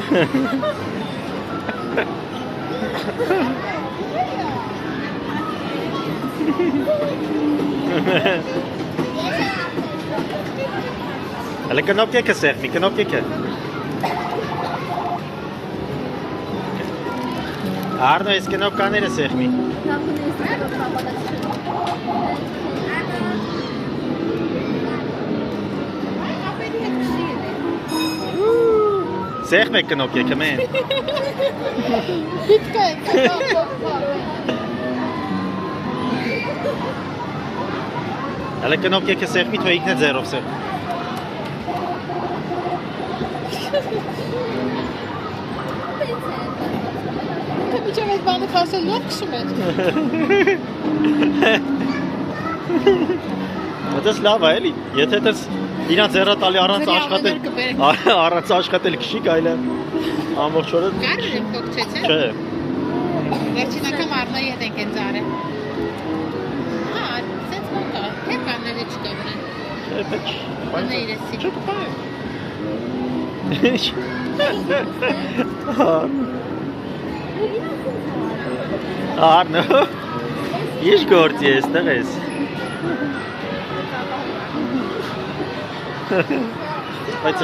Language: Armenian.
Hele knopje zeg, mi knopje. Arno, is knopje zeg mi. Zeg me knopje, come in. Hele knopje zeg mi, twee ik net zero zeg. Heb je met banden vast een lokje met? Դա լավ է, էլի։ Եթե դες իրանց հեռատալի առանց աշխատել քշի գայլը ամբողջ օրը Կարել եմ կոկչեց, է։ Չէ։ Վերջին անգամ Արնոյի հետ ենք հենց արել։ Հա, սենց մոկա, թե կանները չկա վրան։ Չէ, պետք։ Բանը իրեսի։ Չէ, կպայ։ Արնո։ Ինչ գործի ես, տղես։ Բայց